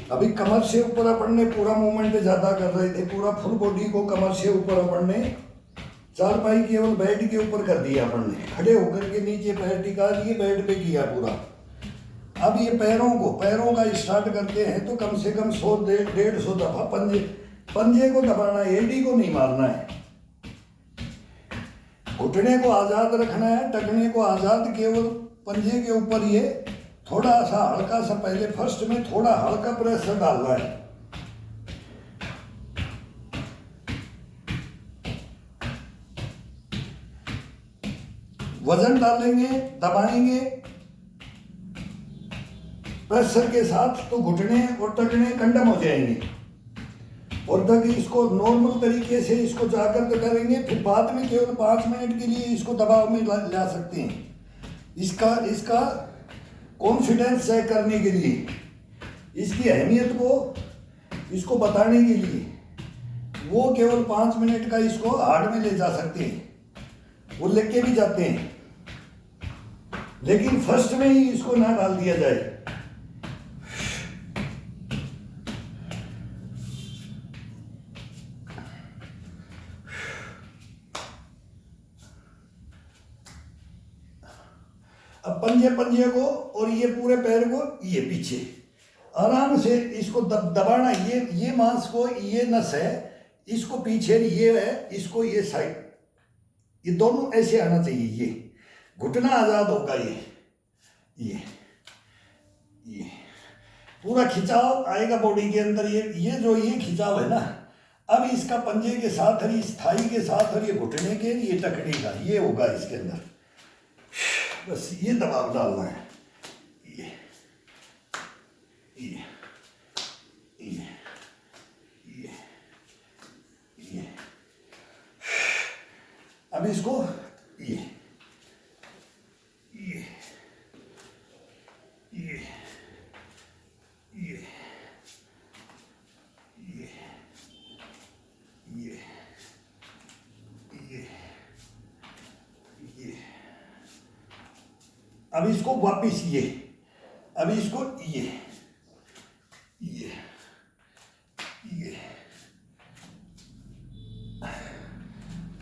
अभी कमर से ऊपर अपन ने पूरा मूवमेंट ज्यादा कर रहे थे, पूरा फुल बॉडी को कमर से ऊपर अपन ने चारपाई केवल बेड के ऊपर कर दिया अपन ने, खड़े होकर के नीचे पैर टिका दिए, बेड पे किया पूरा। अब ये पैरों का स्टार्ट करते हैं तो कम से कम 100-150 दफा पंजे को दबाना है, एडी को नहीं मारना है। घुटने को आजाद रखना है, टखने को आजाद, केवल पंजे के ऊपर ये थोड़ा सा हल्का सा पहले फर्स्ट में थोड़ा हल्का प्रेशर डालना है। वजन डालेंगे, दबाएंगे प्रेशर के साथ तो घुटने और टखने कंडम हो जाएंगे। और तक इसको नॉर्मल तरीके से इसको जाकर तो करेंगे, फिर बाद में केवल 5 मिनट के लिए इसको दबाव में ला सकते हैं। इसका कॉन्फिडेंस चेक करने के लिए, इसकी अहमियत को इसको बताने के लिए वो केवल 5 मिनट का इसको हार्ड में ले जा सकते हैं, वो लेके भी जाते हैं, लेकिन फर्स्ट में ही इसको ना डाल दिया जाए। अब पंजे को और ये पूरे पैर को ये पीछे आराम से इसको दबाना। ये मांस को, ये नस है, इसको पीछे ये है, इसको ये साइड, ये दोनों ऐसे आना चाहिए। ये घुटना आजाद होगा, ये पूरा खिंचाव आएगा बॉडी के अंदर। ये खिंचाव है ना, अब इसका पंजे के साथ और इस थाई के साथ और ये घुटने के, ये टखने का ये होगा इसके अंदर। बस ये दबाव डालना है, ये अब इसको ये अब इसको वापिस अब इसको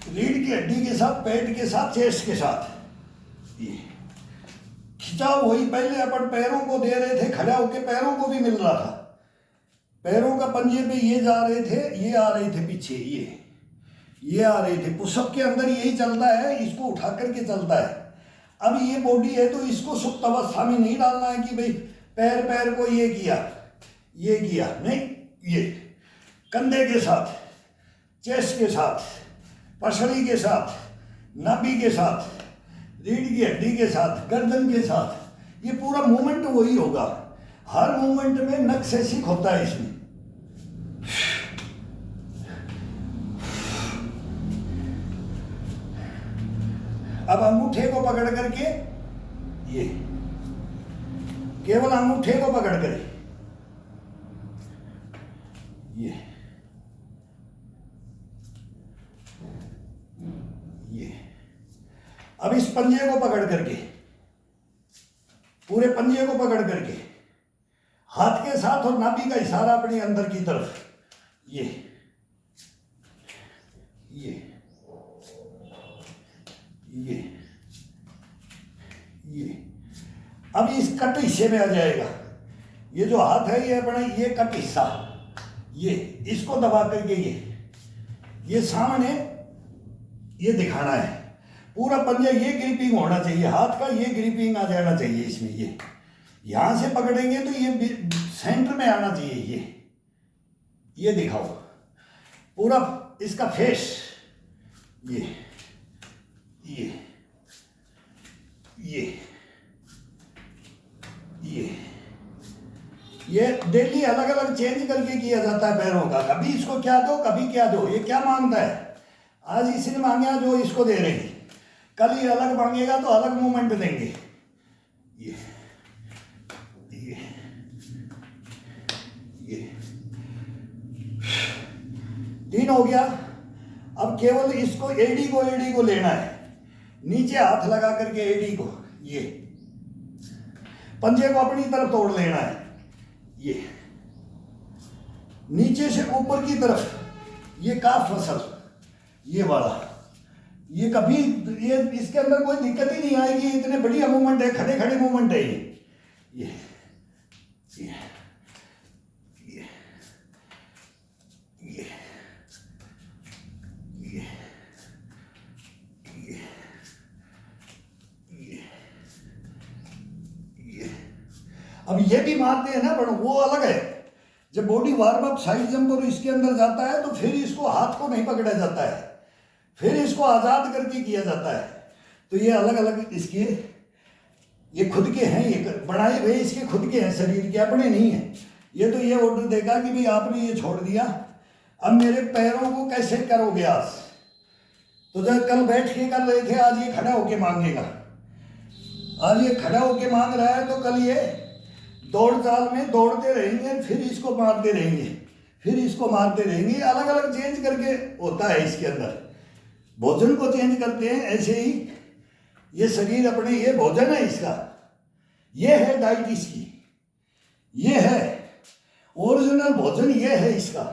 रीढ़ की हड्डी के साथ, पेट के साथ, चेस्ट के साथ ये खिंचाव वही पहले अपन पैरों को दे रहे थे, खड़ा होके पैरों को भी मिल रहा था। पैरों का पंजे पे ये जा रहे थे, ये आ रहे थे पीछे, ये आ रहे थे। पुशअप के अंदर यही चलता है, इसको उठा करके चलता है। अब ये बॉडी है तो इसको सुप्त अवस्था में नहीं डालना है कि भाई पैर को ये किया नहीं। ये कंधे के साथ, चेस्ट के साथ, पसली के साथ, नाभि के साथ, रीढ़ की हड्डी के साथ, गर्दन के साथ, ये पूरा मूवमेंट वही होगा। हर मूवमेंट में नक से सीख होता है इसमें। अब अंगूठे को पकड़ करके, ये केवल अंगूठे को पकड़ कर ये अब इस पंजे को पकड़ करके, पूरे पंजे को पकड़ करके हाथ के साथ और नाभि का इशारा अपने अंदर की तरफ, ये अब इस कट हिस्से में आ जाएगा। ये जो हाथ है ये अपना ये कट हिस्सा, ये इसको दबा करके ये सामने ये दिखाना है। पूरा पंजा ये ग्रिपिंग होना चाहिए, हाथ का ये ग्रिपिंग आ जाना चाहिए इसमें। ये यहां से पकड़ेंगे तो ये सेंटर में आना चाहिए। ये दिखाओ पूरा इसका फेस, ये डेली अलग अलग चेंज करके किया जाता है पैरों का। कभी इसको क्या दो, कभी क्या दो। ये क्या मांगता है, आज इसने मांगा जो इसको दे रहे हैं, कल ये अलग मांगेगा तो अलग मूवमेंट देंगे। ये 3 हो गया। अब केवल इसको एडी को लेना है, नीचे हाथ लगा करके एडी को, ये पंजे को अपनी तरफ तोड़ लेना है। ये नीचे से ऊपर की तरफ ये काफ मसल, ये वाला, ये कभी ये इसके अंदर कोई दिक्कत ही नहीं आएगी। इतने बढ़िया मूवमेंट है, खड़े खड़े मूवमेंट है ये ये ये ये ये ये अब ये भी मारते हैं ना, पर वो अलग है। जब body warm up side jump और इसके अंदर जाता है तो फिर इसको हाथ को नहीं पकड़ा जाता है, फिर इसको आज़ाद करके किया जाता है। तो ये अलग अलग इसके, ये खुद के हैं, ये बनाए हुए इसके खुद के हैं, शरीर के अपने नहीं हैं। ये तो ये ऑर्डर देगा कि भाई आपने ये छोड़ दिया, अब मेरे पैरों को कैसे करोगे आज। तो जब कल बैठ के कर रहे थे, आज ये खड़ा होके मांगेगा। आज ये खड़ा होके मांग रहा है तो कल ये दौड़ चाल में दौड़ते रहेंगे, फिर इसको मारते रहेंगे, फिर इसको मारते रहेंगे। अलग अलग चेंज करके होता है इसके अंदर। भोजन को चेंज करते हैं, ऐसे ही ये शरीर अपने, ये भोजन है इसका, ये है डाइट इसकी, ये है ओरिजिनल भोजन, ये है इसका।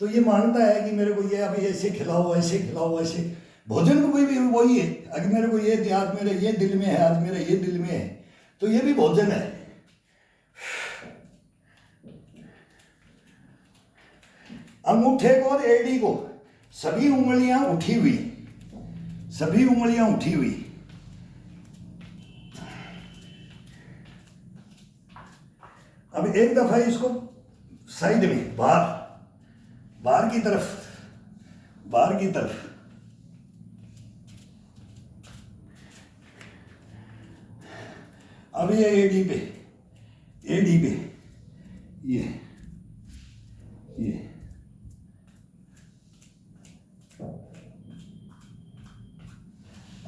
तो ये मानता है कि मेरे को ये अभी ऐसे खिलाओ, ऐसे खिलाओ, ऐसे। भोजन को भी वही है, अगर मेरे को ये आज मेरे ये दिल में है, आज मेरे ये दिल में है, तो ये भी भोजन है। अंगूठे को और एड़ी को सभी उंगलियां उठी हुई, सभी उंगलियां उठी हुई। अब एक दफा इसको साइड में, बाहर, बाहर की तरफ, बाहर की तरफ। अब ये एडी पे, एडी पे, ये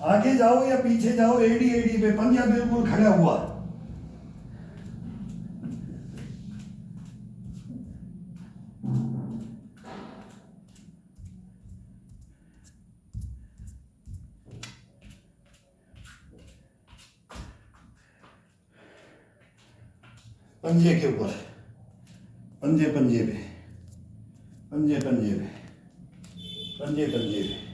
आगे जाओ या पीछे जाओ, एडी एडी पे, पंजा बिल्कुल खड़ा हुआ। पंजे के ऊपर, पंजे पंजे पे, पंजे पंजे पे, पंजे पंजे पे।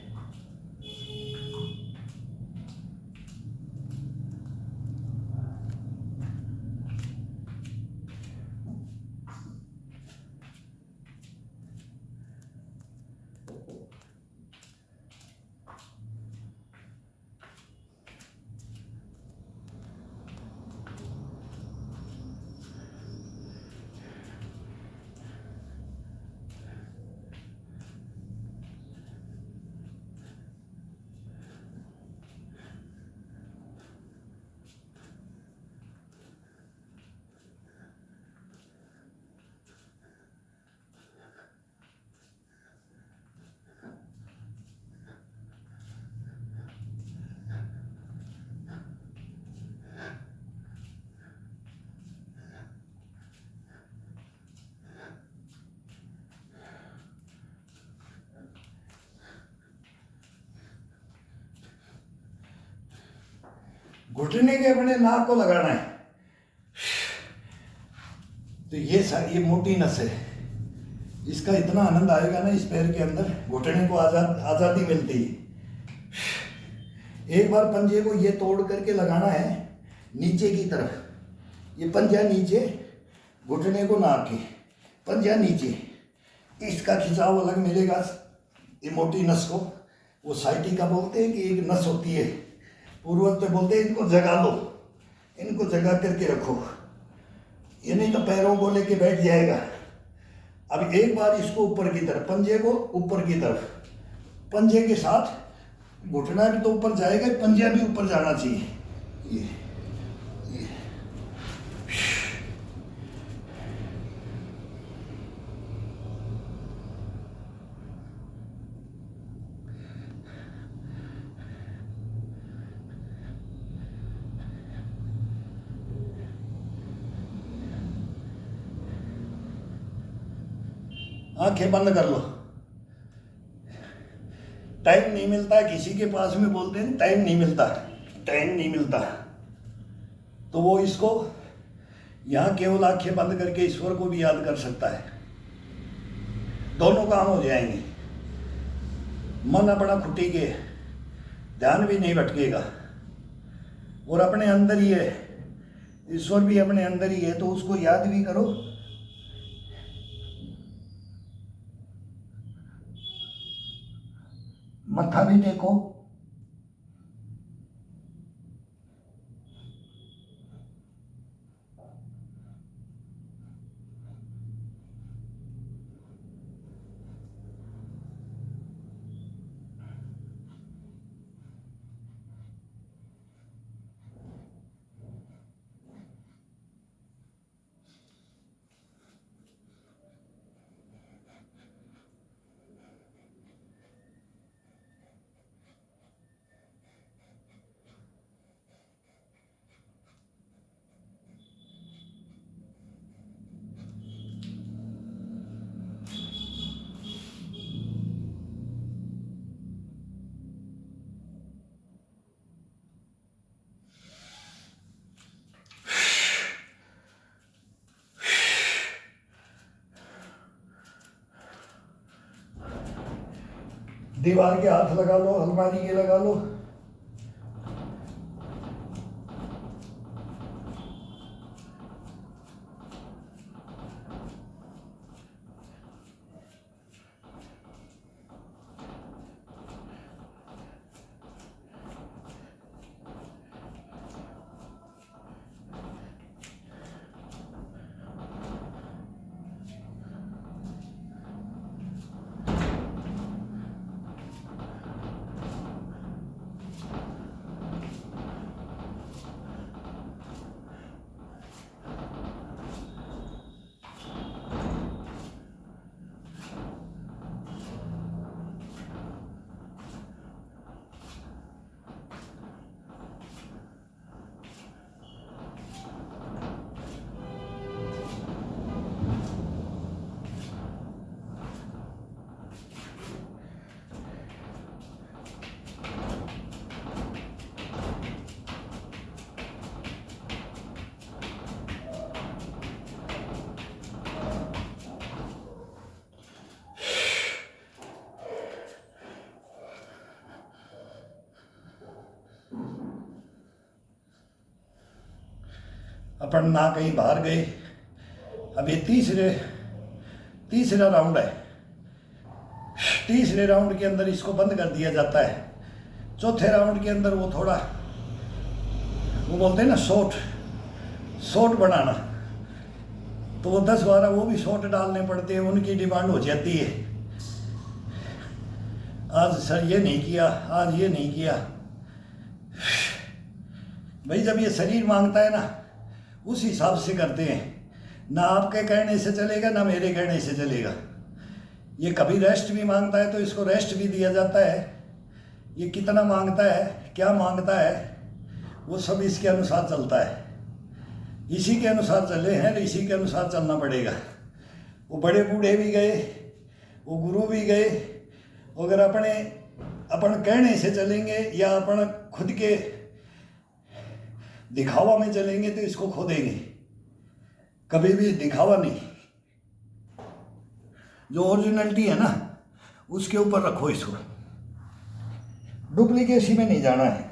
घुटने के अपने नाक को लगाना है। तो ये मोटी नस है, इसका इतना आनंद आएगा ना इस पैर के अंदर, घुटने को आज़ादी मिलती है। एक बार पंजे को ये तोड़ करके लगाना है नीचे की तरफ, ये पंजा नीचे, घुटने को नाक के, पंजा नीचे, इसका खिंचाव अलग मिलेगा। ये मोटी नस को वो साइटिका बोलते हैं कि एक नस होती है, पूर्वज तो बोलते हैं इनको जगा लो, इनको जगा करके रखो, ये नहीं तो पैरों को लेके बैठ जाएगा। अब एक बार इसको ऊपर की तरफ, पंजे को ऊपर की तरफ, पंजे के साथ घुटना भी तो ऊपर जाएगा, पंजा भी ऊपर जाना चाहिए। ये आंखें बंद कर लो। टाइम नहीं मिलता, किसी के पास में बोलते हैं टाइम नहीं मिलता, टाइम नहीं मिलता, तो वो इसको यहाँ केवल आंखें बंद करके ईश्वर को भी याद कर सकता है। दोनों काम हो जाएंगे। मन अपना खुटी के, ध्यान भी नहीं भटकेगा और अपने अंदर ही है, ईश्वर भी अपने अंदर ही है, तो उसको याद भी करो। मत्था भी टेको। दीवार के हाथ लगा लो, अलमारी के लगा लो। अपन ना कहीं बाहर गए। अब ये तीसरा राउंड है। तीसरे राउंड के अंदर इसको बंद कर दिया जाता है। चौथे राउंड के अंदर वो थोड़ा, वो बोलते हैं ना शॉट बनाना, तो वो 10-12 वो भी शॉट डालने पड़ते हैं। उनकी डिमांड हो जाती है, आज सर ये नहीं किया, आज ये नहीं किया। भाई जब ये शरीर मांगता है ना, उस हिसाब से करते हैं। ना आपके कहने से चलेगा, ना मेरे कहने से चलेगा। ये कभी रेस्ट भी मांगता है तो इसको रेस्ट भी दिया जाता है। ये कितना मांगता है, क्या मांगता है, वो सब इसके अनुसार चलता है। इसी के अनुसार चले हैं, इसी के अनुसार चलना पड़ेगा। वो बड़े बूढ़े भी गए, वो गुरु भी गए। अगर अपन कहने से चलेंगे या अपन खुद के दिखावा में चलेंगे तो इसको खो देंगे। कभी भी दिखावा नहीं, जो ओरिजिनलिटी है ना उसके ऊपर रखो इसको। डुप्लीकेसी में नहीं जाना है।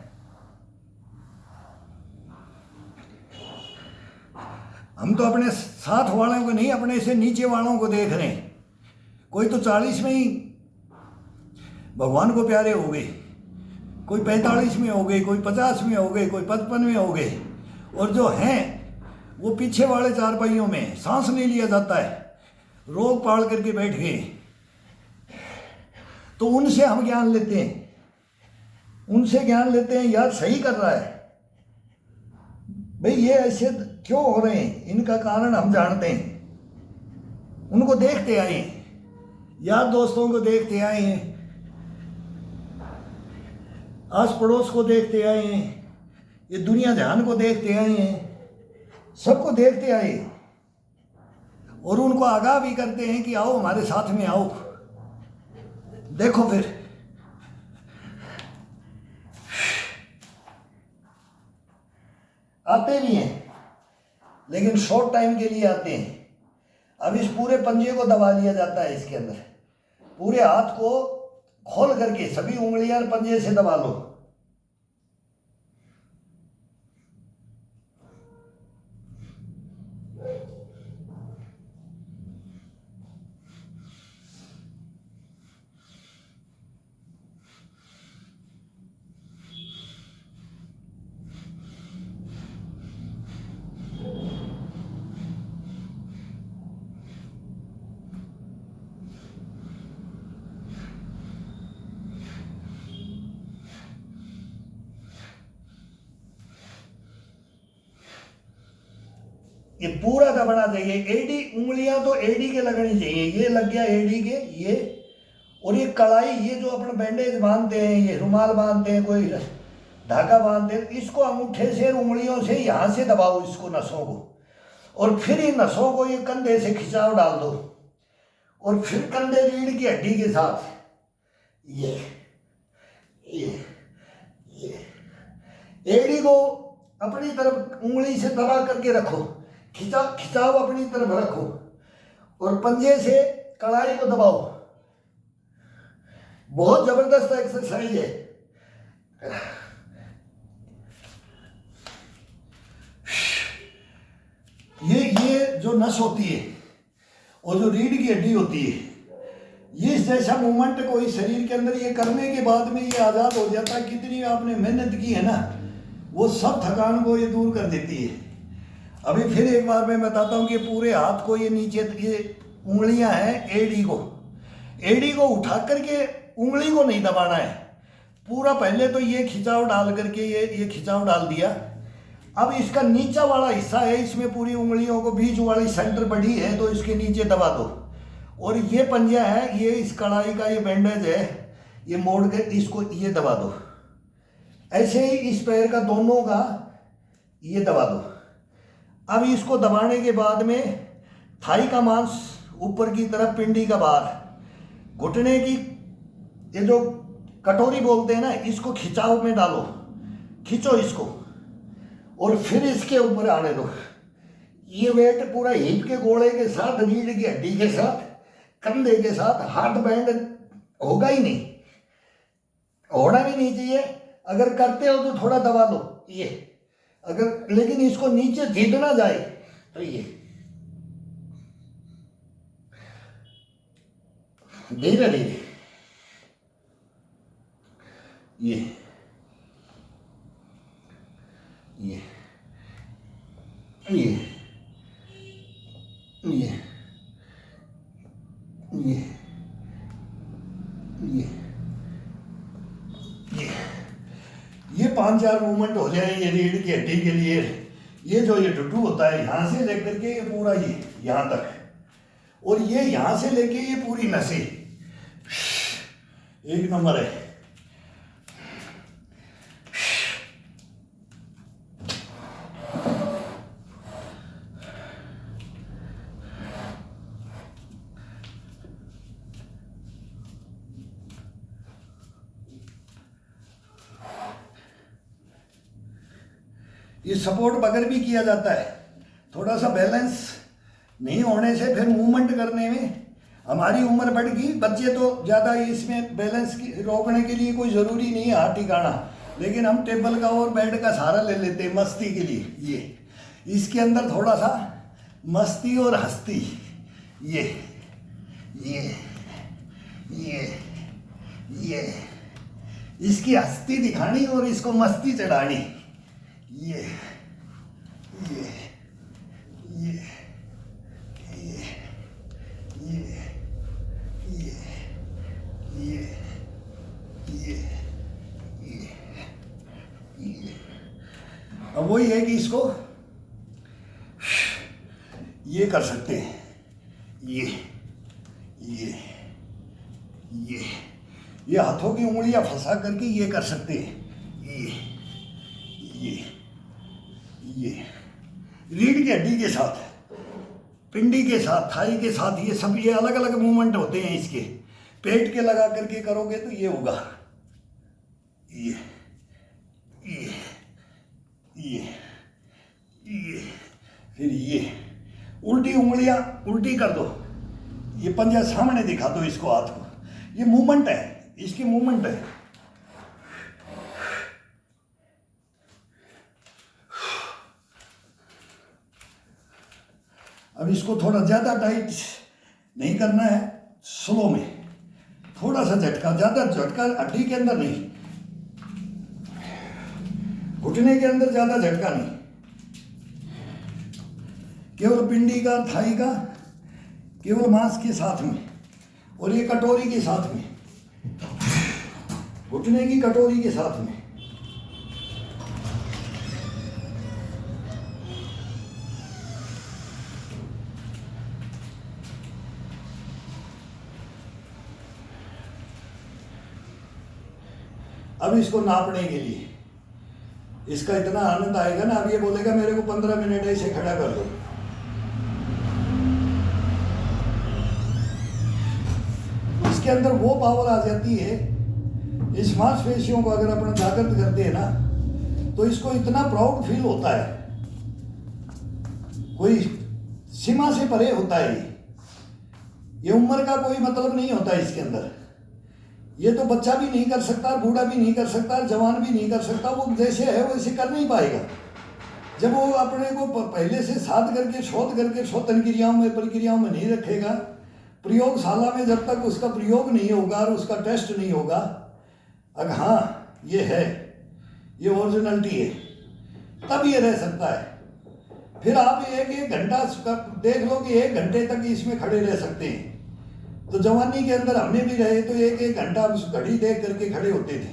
हम तो अपने साथ वालों को नहीं, अपने से नीचे वालों को देख रहे हैं। कोई तो 40 में ही भगवान को प्यारे हो गए, कोई 45 में हो गए, कोई 50 में हो गए, कोई 55 में हो गए। और जो हैं वो पीछे वाले चारपाइयों में सांस नहीं लिया जाता है, रोग पाल करके बैठ गए। तो उनसे हम ज्ञान लेते हैं, उनसे ज्ञान लेते हैं, यार सही कर रहा है भाई, ये ऐसे क्यों हो रहे हैं, इनका कारण हम जानते हैं। उनको देखते आए हैं, यार दोस्तों को देखते आए हैं, आस पड़ोस को देखते आए हैं, ये दुनिया जहान को देखते आए हैं, सबको देखते आए और उनको आगाह भी करते हैं कि आओ हमारे साथ में आओ। देखो फिर आते भी हैं, लेकिन शॉर्ट टाइम के लिए आते हैं। अब इस पूरे पंजे को दबा लिया जाता है इसके अंदर। पूरे हाथ को खोल करके सभी उंगलियां पंजे से दबा लो। ये पूरा दबाना चाहिए। एडी उंगलियां तो एडी के लगनी चाहिए। ये लग गया एडी के ये। और ये कलाई, ये जो अपन बैंडेज बांधते हैं, ये रुमाल बांधते हैं, कोई धागा बांधते हैं, इसको अंगूठे से उंगलियों से यहाँ से दबाओ इसको, नसों को। और फिर ये नसों को ये कंधे से खिंचाव डाल दो। और फिर कंधे रीढ़ की हड्डी के साथ ये एड़ी को अपनी तरफ उंगली से दबा करके रखो, खिंचाव अपनी तरफ रखो और पंजे से कलाई को दबाओ। बहुत जबरदस्त एक्सरसाइज है। ये जो नस होती है और जो रीढ़ की हड्डी होती है, ये जैसा मूवमेंट कोई शरीर के अंदर ये करने के बाद में ये आज़ाद हो जाता है। कितनी आपने मेहनत की है ना, वो सब थकान को ये दूर कर देती है। अभी फिर एक बार मैं बताता हूँ कि पूरे हाथ को ये नीचे, ये उंगलियां हैं एड़ी को उठा करके उंगली को नहीं दबाना है पूरा। पहले तो ये खिंचाव डाल करके ये खिंचाव डाल दिया। अब इसका नीचा वाला हिस्सा है, इसमें पूरी उंगलियों को बीच वाली सेंटर बड़ी है तो इसके नीचे दबा दो। और ये पंजा है, ये इस कलाई का ये बैंडेज है, ये मोड़ के इसको ये दबा दो। ऐसे ही इस पैर का दोनों का ये दबा दो। अब इसको दबाने के बाद में थाई का मांस ऊपर की तरफ, पिंडी का बाहर, घुटने की ये जो कटोरी बोलते हैं ना, इसको खिंचाव में डालो, खींचो इसको और फिर इसके ऊपर आने दो। ये वेट पूरा हिप के गोले के साथ, रीढ़ की हड्डी के साथ, कंधे के साथ, हाथ बैंड होगा ही नहीं, होना भी नहीं चाहिए। अगर करते हो तो थोड़ा दबा लो ये, अगर लेकिन इसको नीचे जीत ना जाए तो ये धीरे धीरे ये ये ये ये ये ये 5-4 मूवमेंट हो जाए ये रीढ़ की हड्डी के लिए। ये जो ये टुटू होता है यहाँ से लेकर के ये पूरा ये यहाँ तक, और ये यहाँ से लेके ये पूरी नसें, एक नंबर है। ये सपोर्ट बगैर भी किया जाता है। थोड़ा सा बैलेंस नहीं होने से फिर मूवमेंट करने में हमारी उम्र बढ़ गई। बच्चे तो ज़्यादा इसमें बैलेंस रोकने के लिए कोई ज़रूरी नहीं है हाथ ठिकाना, लेकिन हम टेबल का और बेड का सहारा ले लेते हैं मस्ती के लिए। ये इसके अंदर थोड़ा सा मस्ती और हस्ती, ये ये ये ये इसकी हस्ती दिखानी और इसको मस्ती चढ़ानी। ये ये ये ये ये ये ये ये ये अब वही है कि इसको ये कर सकते हैं, ये ये ये ये हाथों की उंगलियां फंसा करके ये कर सकते हैं। ये रीढ़ की हड्डी के साथ, पिंडी के साथ, थाई के साथ, ये सब ये अलग अलग मूवमेंट होते हैं इसके। पेट के लगा करके करोगे तो ये होगा, ये ये ये ये फिर ये उल्टी उंगलियां उल्टी कर दो, ये पंजा सामने दिखा दो इसको, हाथ को ये मूवमेंट है, इसकी मूवमेंट है। अब इसको थोड़ा ज़्यादा टाइट नहीं करना है, स्लो में थोड़ा सा झटका, ज़्यादा झटका हड्डी के अंदर नहीं, घुटने के अंदर ज़्यादा झटका नहीं, केवल पिंडी का, थाई का, केवल मांस के साथ में, और ये कटोरी के साथ में, घुटने की कटोरी के साथ में। अब इसको नापने के लिए इसका इतना आनंद आएगा ना, अब ये बोलेगा मेरे को 15 मिनट ऐसे खड़ा कर दो। इसके अंदर वो पावर आ जाती है, इस मांसपेशियों को अगर अपन जागृत करते हैं ना, तो इसको इतना प्राउड फील होता है, कोई सीमा से परे होता है। ये उम्र का कोई मतलब नहीं होता इसके अंदर। ये तो बच्चा भी नहीं कर सकता, बूढ़ा भी नहीं कर सकता, जवान भी नहीं कर सकता, वो जैसे है वैसे कर नहीं पाएगा। जब वो अपने को पहले से साध करके शोध करके शोधन क्रियाओं में, प्रक्रियाओं में नहीं रखेगा, प्रयोगशाला में जब तक उसका प्रयोग नहीं होगा और उसका टेस्ट नहीं होगा, अगर हाँ ये है, ये ओरिजिनलिटी है, तब ये रह सकता है। फिर आप एक घंटा देख लो कि 1 घंटे तक इसमें खड़े रह सकते हैं। तो जवानी के अंदर हमने भी रहे तो 1 घंटा उस घड़ी देख करके खड़े होते थे।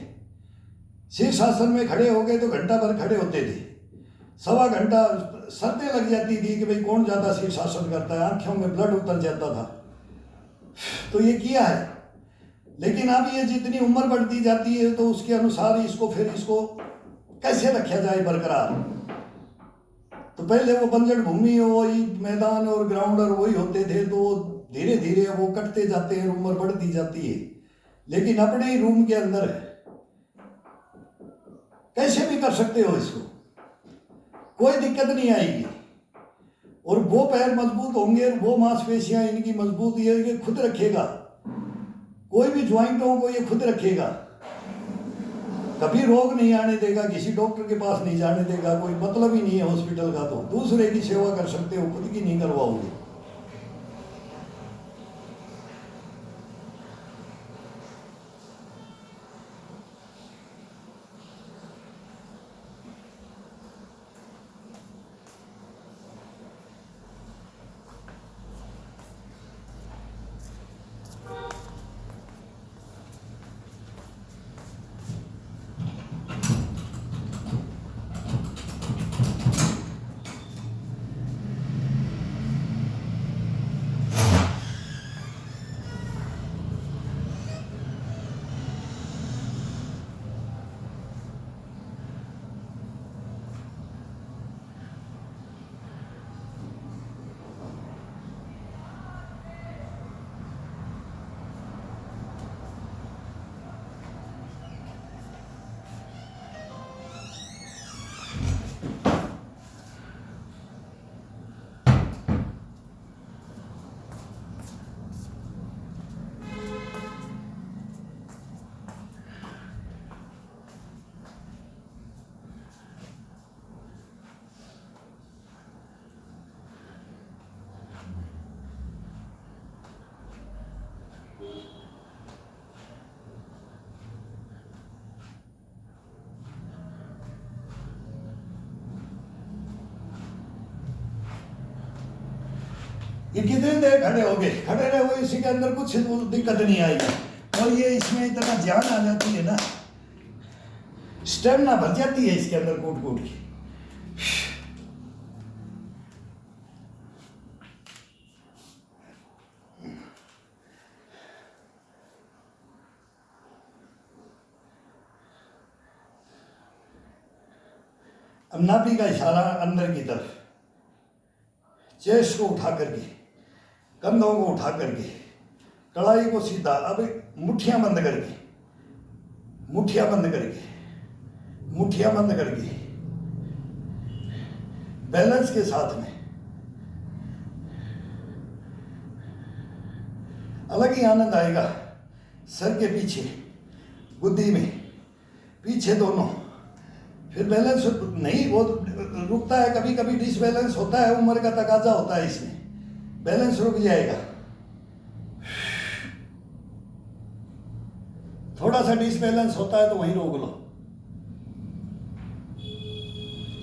शीर्षासन में खड़े हो गए तो घंटा भर खड़े होते थे, 1.25 घंटा सर्दी लग जाती थी कि भाई कौन ज़्यादा शीर्षासन करता है, आंखों में ब्लड उतर जाता था। तो ये किया है, लेकिन अब ये जितनी उम्र बढ़ती जाती है तो उसके अनुसार इसको फिर इसको कैसे रखा जाए बरकरार। तो पहले वो बंजर भूमि, वही मैदान और ग्राउंड और वही होते थे, तो धीरे धीरे वो कटते जाते हैं, उम्र बढ़ती जाती है। लेकिन अपने ही रूम के अंदर कैसे भी कर सकते हो इसको, कोई दिक्कत नहीं आएगी। और वो पैर मजबूत होंगे, वो मांसपेशियां इनकी मजबूत, ये खुद रखेगा, कोई भी ज्वाइंटों को ये खुद रखेगा, कभी रोग नहीं आने देगा, किसी डॉक्टर के पास नहीं जाने देगा, कोई मतलब ही नहीं है हॉस्पिटल का। तो दूसरे की सेवा कर सकते हो, खुद की नहीं करवाओगे। ये कितने देर खड़े हो गए, खड़े रहो, इसी के अंदर कुछ दिक्कत नहीं आएगी। और ये इसमें इतना जान आ जाती है ना, स्टेमिना भर जाती है इसके अंदर कूट कूट की। अब नाभि का इशारा अंदर की तरफ, चेस्ट को उठा करके, कंधों को उठा करके, कलाई को सीधा, अब मुट्ठियां बंद करके, मुट्ठियां बंद करके, मुट्ठियां बंद करके, बैलेंस के साथ में अलग ही आनंद आएगा। सर के पीछे, बुद्धि में, पीछे दोनों। फिर बैलेंस नहीं, वो रुकता है, कभी कभी डिसबैलेंस होता है, उम्र का तकाजा होता है इसमें, बैलेंस रुक जाएगा। थोड़ा सा डिसबैलेंस होता है तो वहीं रोक लो।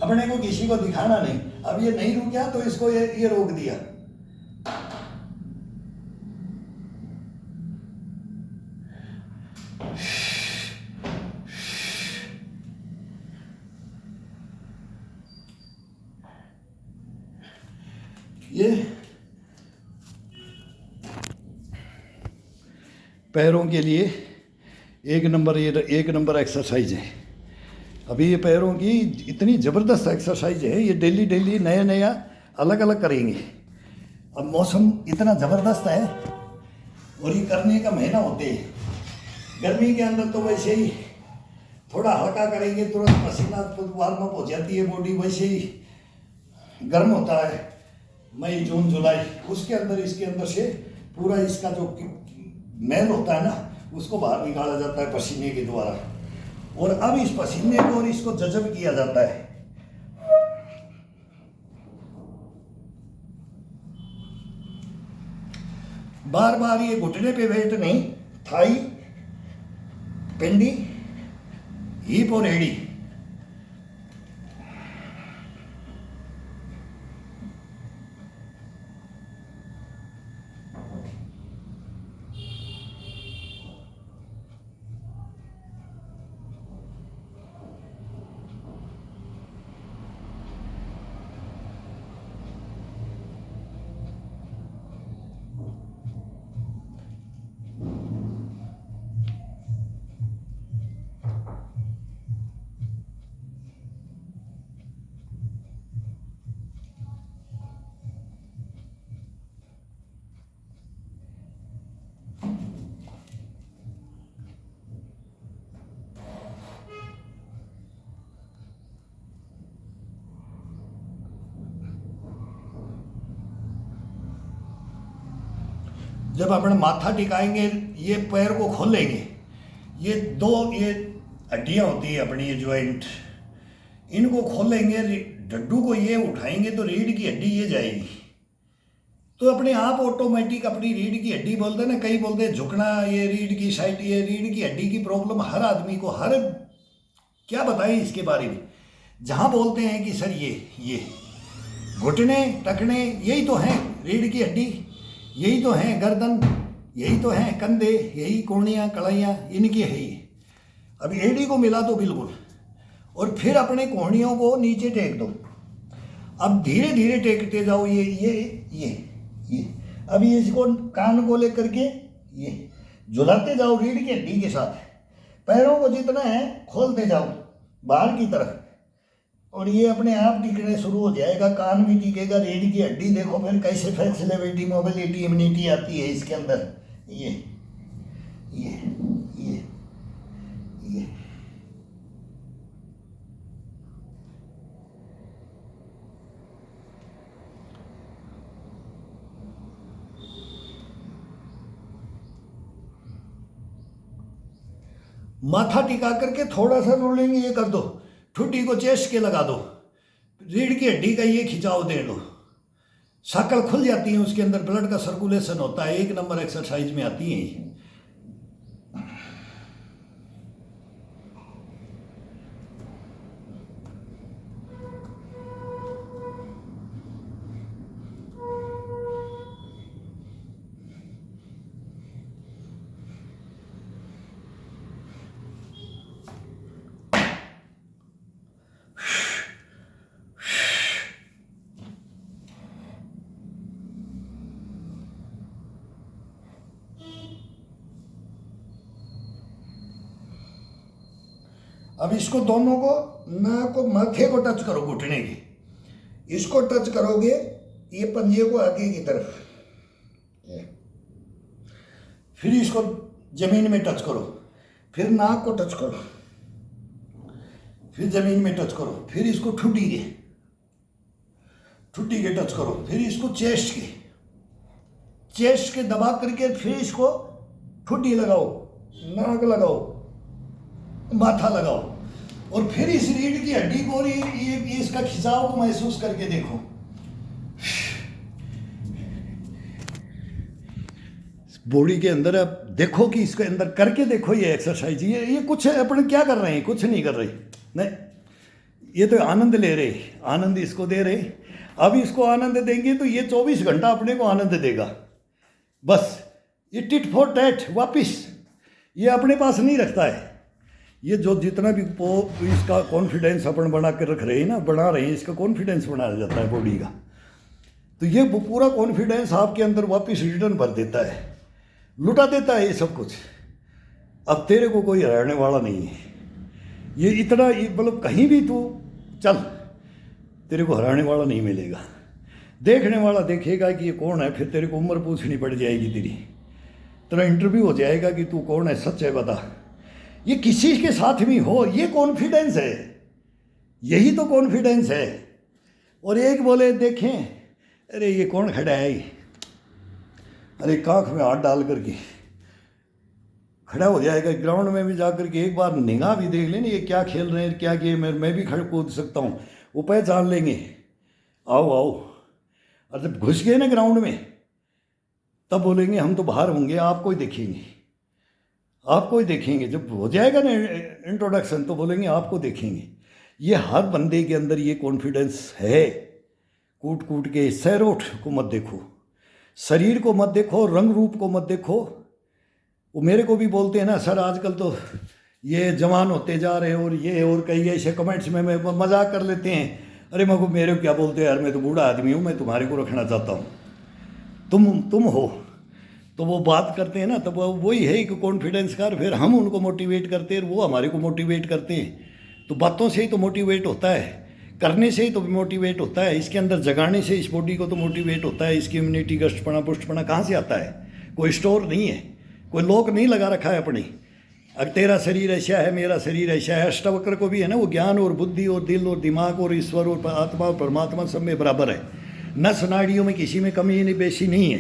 अपने को किसी को दिखाना नहीं। अब ये नहीं रुक गया तो इसको ये रोक दिया। ये पैरों के लिए एक नंबर एक्सरसाइज है। अभी ये पैरों की इतनी ज़बरदस्त एक्सरसाइज है, ये डेली डेली नया अलग अलग करेंगे। अब मौसम इतना ज़बरदस्त है और ये करने का महीना होते हैं। गर्मी के अंदर तो वैसे ही थोड़ा हल्का करेंगे, तुरंत पसीना वार्म अप हो जाती है बॉडी, वैसे ही गर्म होता है मई जून जुलाई, उसके अंदर इसके अंदर से पूरा इसका जो मैल होता है ना, उसको बाहर निकाला जाता है पसीने के द्वारा। और अब इस पसीने को और इसको जज़ब किया जाता है। बार बार ये घुटने पे वेट नहीं, थाई, पिंडी, हिप और एड़ी। जब अपन माथा टिकाएंगे, ये पैर को खोलेंगे, ये हड्डियां होती है अपनी, ये ज्वाइंट, इनको खोलेंगे, डड्डू को ये उठाएंगे तो रीढ़ की हड्डी ये जाएगी। तो अपने आप ऑटोमेटिक अपनी रीढ़ की हड्डी, बोलते ना, कई बोलते हैं झुकना, ये रीढ़ की साइड, ये रीढ़ की हड्डी की प्रॉब्लम हर आदमी को, हर क्या बताएं इसके बारे में। जहाँ बोलते हैं कि सर ये घुटने टकने यही तो हैं, रीढ़ की हड्डी यही तो हैं, गर्दन यही तो हैं, कंधे यही, कोहनियाँ कलाइयाँ इनकी है ये। अब एड़ी को मिला दो बिल्कुल, और फिर अपने कोहनियों को नीचे टेक दो। अब धीरे धीरे टेकते जाओ, ये अब ये इसको कान को लेकर के ये झुलाते जाओ रीढ़ की हड्डी के साथ। पैरों को जितना है खोलते जाओ बाहर की तरफ, और ये अपने आप टिकने शुरू हो जाएगा। कान भी टिकेगा, रीढ़ की हड्डी देखो फिर कैसे फ्लेक्सिबिलिटी, मोबिलिटी, इम्यूनिटी आती है इसके अंदर। ये माथा टिका करके थोड़ा सा रोलिंग ये कर दो, ठुड्डी को चेस्ट के लगा दो, रीढ़ की हड्डी का ये खिंचाव दे दो, शक्ल खुल जाती है, उसके अंदर ब्लड का सर्कुलेशन होता है। एक नंबर एक्सरसाइज में आती है। अब इसको दोनों को माथे को टच करो, घुटने के, इसको टच करोगे ये पंजे को आगे की तरफ, फिर इसको जमीन में टच करो, फिर नाक को टच करो, फिर जमीन में टच करो, फिर इसको ठुड्डी के टच करो, फिर इसको चेस्ट के दबा करके फिर इसको ठुड्डी लगाओ, नाक लगाओ, माथा लगाओ, और फिर इस रीढ़ की हड्डी को और ये इसका खिंचाव को महसूस करके देखो। बॉडी के अंदर अब देखो कि इसके अंदर करके देखो ये एक्सरसाइज। ये कुछ अपन क्या कर रहे हैं, कुछ नहीं कर रहे, नहीं, ये तो आनंद ले रहे, आनंद इसको दे रहे। अब इसको आनंद देंगे तो ये 24 घंटा अपने को आनंद देगा। बस ये टिट फॉर टैट वापिस ये अपने पास नहीं रखता है। ये जो जितना भी इसका कॉन्फिडेंस अपन बना के रख रहे हैं ना, बना रहे हैं, इसका कॉन्फिडेंस बनाया जाता है बॉडी का, तो ये पूरा कॉन्फिडेंस आपके अंदर वापस रिटर्न भर देता है, लुटा देता है ये सब कुछ। अब तेरे को कोई हराने वाला नहीं है। ये इतना मतलब कहीं भी तू चल, तेरे को हराने वाला नहीं मिलेगा। देखने वाला देखेगा कि ये कौन है, फिर तेरे को उम्र पूछनी पड़ जाएगी, तेरा इंटरव्यू हो जाएगा कि तू कौन है, सच है बता। ये किसी के साथ भी हो, ये कॉन्फिडेंस है, यही तो कॉन्फिडेंस है। और एक बोले देखें, अरे ये कौन खड़ा है, अरे कांख में हाथ डाल करके खड़ा हो जाएगा। ग्राउंड में भी जा करके एक बार निगाह भी देख लेना, ये क्या खेल रहे हैं, क्या गेम है, मैं भी खड़े कूद सकता हूँ, वो पहचान लेंगे। आओ आओ, और जब घुस गए ना ग्राउंड में, तब बोलेंगे हम तो बाहर होंगे, आपको ही देखेंगे, आपको ही देखेंगे। जब हो जाएगा ना इंट्रोडक्शन, तो बोलेंगे आपको देखेंगे। ये हर बंदे के अंदर ये कॉन्फिडेंस है। कूट कूट के सैरोट को मत देखो, शरीर को मत देखो, रंग रूप को मत देखो। वो मेरे को भी बोलते हैं ना, सर आजकल तो ये जवान होते जा रहे हैं, और ये और कई ऐसे कमेंट्स में मजाक कर लेते हैं, अरे मेरे को क्या बोलते हैं यार, मैं तो बूढ़ा आदमी हूँ, मैं तुम्हारे को रखना चाहता हूँ, तुम हो। तो वो बात करते हैं ना, तब वही है कि कॉन्फिडेंस का। फिर हम उनको मोटिवेट करते हैं, वो हमारे को मोटिवेट करते हैं। तो बातों से ही तो मोटिवेट होता है, करने से ही तो मोटिवेट होता है, इसके अंदर जगाने से इस बॉडी को तो मोटिवेट होता है। इसकी इम्यूनिटी गश्तपना पुष्टपना कहाँ से आता है? कोई स्टोर नहीं है, कोई लोक नहीं लगा रखा है अपनी। अगर तेरा शरीर ऐसा है, मेरा शरीर ऐसा है, अष्टावक्र को भी है ना, वो ज्ञान और बुद्धि और दिल और दिमाग और ईश्वर और आत्मा और परमात्मा सब में बराबर है। नस नाड़ियों में किसी में कमी नहीं बेशी नहीं है।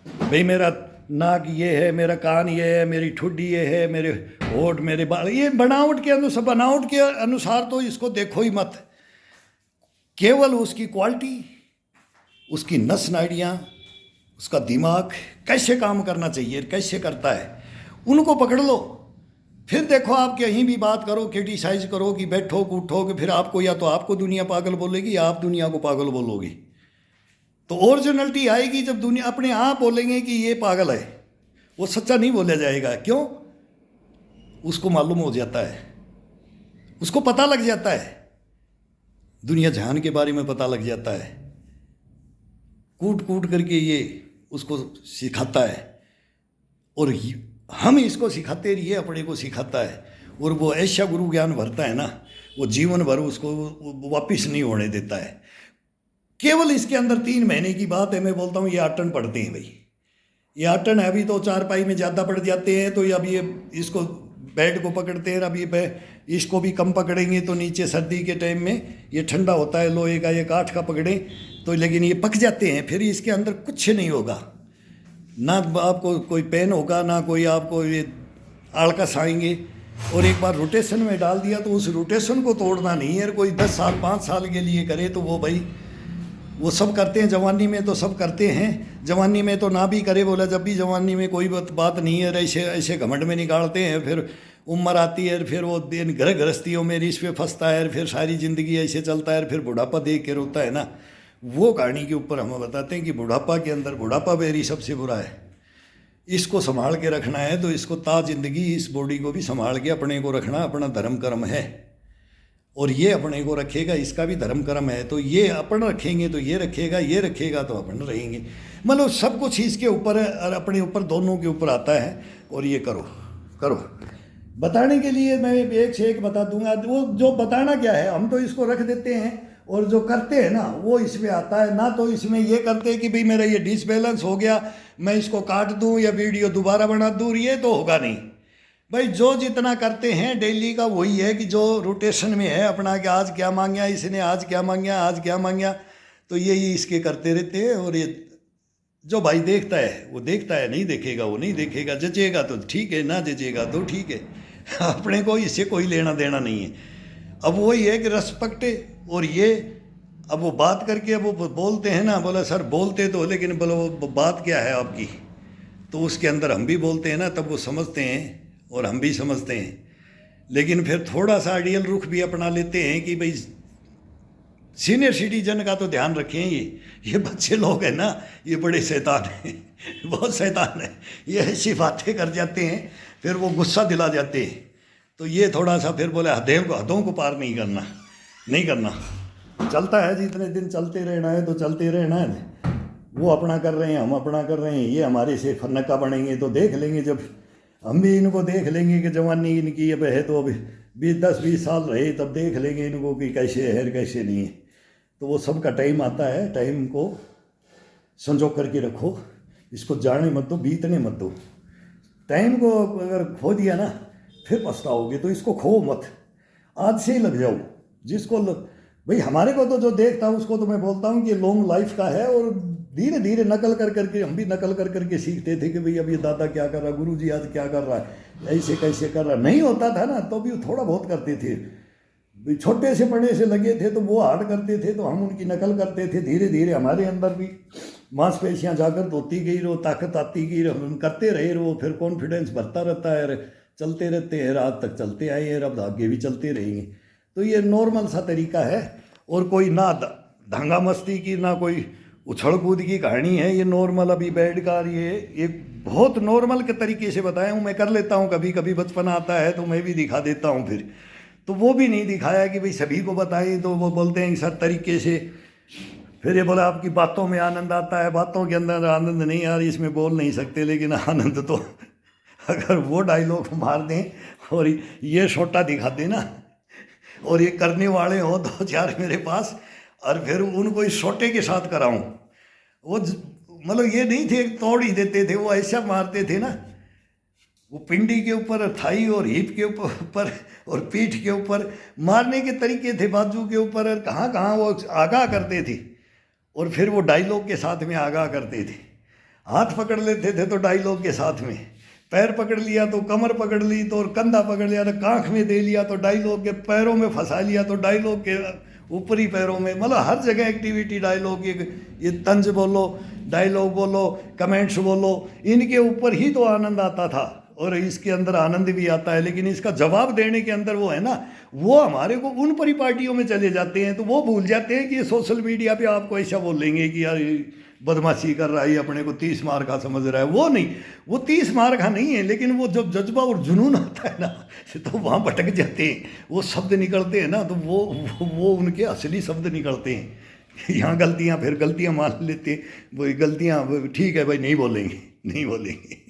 भाई मेरा नाक ये है, मेरा कान ये है, मेरी ठुड्डी ये है, मेरे होठ, मेरे बाल, ये बनावट के अनुसार तो इसको देखो ही मत। केवल उसकी क्वालिटी, उसकी नस नाड़ियाँ, उसका दिमाग कैसे काम करना चाहिए, कैसे करता है, उनको पकड़ लो। फिर देखो, आप कहीं भी बात करो, क्रिटिसाइज करो कि बैठो उठो, कि फिर आपको या तो आपको दुनिया पागल बोलेगी या आप दुनिया को पागल बोलोगे। तो ओरिजिनलिटी आएगी जब दुनिया अपने आप बोलेंगे कि ये पागल है। वो सच्चा नहीं बोला जाएगा। क्यों? उसको मालूम हो जाता है, उसको पता लग जाता है, दुनिया जहान के बारे में पता लग जाता है। कूट कूट करके ये उसको सिखाता है, और हम इसको सिखाते रहिए, अपने को सिखाता है। और वो ऐसा गुरु ज्ञान भरता है ना, वो जीवन भर उसको वापिस नहीं होने देता है। केवल इसके अंदर 3 महीने की बात है। मैं बोलता हूँ ये आटन पड़ते हैं भाई, ये आटन है। अभी तो चारपाई में ज़्यादा पड़ जाते हैं, तो अब ये इसको बेड को पकड़ते हैं। अब ये इसको भी कम पकड़ेंगे तो नीचे सर्दी के टाइम में ये ठंडा होता है, लोहे का, ये काठ का पकड़ें तो, लेकिन ये पक जाते हैं। फिर इसके अंदर कुछ नहीं होगा, ना आपको कोई पेन होगा, ना कोई आपको ये आलकस आएंगे। और एक बार रोटेशन में डाल दिया तो उस रोटेशन को तोड़ना नहीं है। कोई 10 साल 5 साल के लिए करे तो वो भाई वो सब करते हैं। जवानी में तो सब करते हैं, जवानी में तो ना भी करे बोला, जब भी जवानी में कोई बात नहीं है, ऐसे ऐसे घमंड में निकालते हैं। फिर उम्र आती है, फिर वो दिन घर गृहस्थियों में इस पे फंसता है, फिर सारी ज़िंदगी ऐसे चलता है, फिर बुढ़ापा देख के रोता है ना। वो कहानी के ऊपर हम बताते हैं कि बुढ़ापा के अंदर, बुढ़ापा बेरी सबसे बुरा है। इसको संभाल के रखना है तो इसको ज़िंदगी इस बॉडी को भी संभाल के अपने को रखना अपना धर्म कर्म है। और ये अपने को रखेगा, इसका भी धर्म कर्म है। तो ये अपन रखेंगे तो ये रखेगा, ये रखेगा तो अपन रहेंगे। मतलब सब कुछ इसके ऊपर है और अपने ऊपर, दोनों के ऊपर आता है। और ये करो बताने के लिए मैं एक से एक बता दूंगा। वो जो बताना क्या है, हम तो इसको रख देते हैं, और जो करते हैं ना वो इसमें आता है ना। तो इसमें ये करते हैं कि भाई मेरा ये डिसबैलेंस हो गया, मैं इसको काट दूं या वीडियो दोबारा बना दूं, ये तो होगा नहीं भाई। जो जितना करते हैं डेली का वही है कि जो रोटेशन में है अपना, कि आज क्या मांगा इसने, आज क्या मांगा, आज क्या मांगा, तो यही इसके करते रहते हैं। और ये जो भाई देखता है वो देखता है, नहीं देखेगा वो नहीं देखेगा, जचेगा तो ठीक है, ना जचेगा तो ठीक है। अपने को इससे कोई लेना देना नहीं है। अब वही है कि रिस्पेक्ट और ये, अब वो बात करके अब वो बोलते हैं ना, बोला सर बोलते तो, लेकिन बोलो वो बात क्या है आपकी, तो उसके अंदर हम भी बोलते हैं ना, तब वो समझते हैं और हम भी समझते हैं। लेकिन फिर थोड़ा सा आइडियल रुख भी अपना लेते हैं कि भाई सीनियर सिटीजन का तो ध्यान रखें, ये बच्चे लोग हैं ना, ये बड़े शैतान हैं, बहुत शैतान है, ये ऐसी बातें कर जाते हैं, फिर वो गुस्सा दिला जाते हैं। तो ये थोड़ा सा फिर बोले हदों को पार नहीं करना, नहीं करना। चलता है, जितने दिन चलते रहना है तो चलते रहना है। वो अपना कर रहे हैं, हम अपना कर रहे हैं, ये हमारे से फन्नका बनेंगे तो देख लेंगे, जब हम भी इनको देख लेंगे कि जवानी इनकी अब है, तो अभी 10-20 साल रहे तब देख लेंगे इनको कि कैसे है कैसे नहीं है। तो वो सब का टाइम आता है, टाइम को संजो करके रखो, इसको जाने मत दो, बीतने मत दो। टाइम को अगर खो दिया ना फिर पछताओगे, तो इसको खो मत, आज से ही लग जाओ। जिसको भाई हमारे को तो जो देखता हूँ उसको तो मैं बोलता हूँ कि लॉन्ग लाइफ का है, और धीरे धीरे नकल कर करके हम भी नकल कर करके सीखते थे कि भाई अब ये दादा क्या कर रहा है, गुरुजी आज क्या कर रहा है, ऐसे कैसे कर रहा है। नहीं होता था ना तो भी थोड़ा बहुत करते थे, छोटे से बड़े से लगे थे तो वो हार्ड करते थे तो हम उनकी नकल करते थे। धीरे धीरे हमारे अंदर भी मांसपेशियाँ जागृत होती गई, रो ताकत आती गई, हम करते रहे, वो फिर कॉन्फिडेंस बढ़ता रहता है, चलते रहते हैं, रात तक चलते आए हैं, अब आगे भी चलते रहेंगे। तो ये नॉर्मल सा तरीका है, और कोई ना दंगा मस्ती की ना कोई उछल कूद की कहानी है, ये नॉर्मल अभी बेड का ये बहुत नॉर्मल के तरीके से बताया हूँ। मैं कर लेता हूँ कभी कभी, बचपन आता है तो मैं भी दिखा देता हूँ, फिर तो वो भी नहीं दिखाया कि भाई सभी को बताएं, तो वो बोलते हैं सर तरीके से। फिर ये बोला आपकी बातों में आनंद आता है, बातों के अंदर आनंद नहीं आ रही, इसमें बोल नहीं सकते, लेकिन आनंद तो अगर वो डायलॉग मार दें और ये छोटा दिखा दें ना, और ये करने वाले हो 2-4 मेरे पास, और फिर उनको इस छोटे के साथ कराऊं, वो मतलब ये नहीं थे तोड़ ही देते थे, वो ऐसा मारते थे ना, वो पिंडी के ऊपर, थाई और हिप के ऊपर और पीठ के ऊपर मारने के तरीके थे, बाजू के ऊपर, और कहाँ कहाँ वो आगाह करते थे, और फिर वो डायलॉग के साथ में आगाह करते थे। हाथ पकड़ लेते थे तो डायलॉग के साथ में, पैर पकड़ लिया तो कमर पकड़ ली, तो और कंधा पकड़ लिया तो कांख में दे लिया, तो डायलॉग के पैरों में फंसा लिया, तो डायलॉग के ऊपरी पैरों में, मतलब हर जगह एक्टिविटी डायलॉग। ये तंज बोलो, डायलॉग बोलो, कमेंट्स बोलो, इनके ऊपर ही तो आनंद आता था, और इसके अंदर आनंद भी आता है, लेकिन इसका जवाब देने के अंदर वो है ना, वो हमारे को उन परिपाटियों में चले जाते हैं, तो वो भूल जाते हैं कि ये सोशल मीडिया पे आपको ऐसा बोलेंगे कि यार बदमाशी कर रहा है, अपने को 30 मार का समझ रहा है। वो नहीं, वो 30 मार का नहीं है, लेकिन वो जब जज्बा और जुनून आता है ना, तो वहाँ भटक जाते हैं, वो शब्द निकलते हैं ना, तो वो उनके असली शब्द निकलते हैं। यहाँ गलतियाँ, फिर गलतियाँ मान लेते हैं, वो गलतियाँ ठीक है भाई, नहीं बोलेंगे, नहीं बोलेंगे।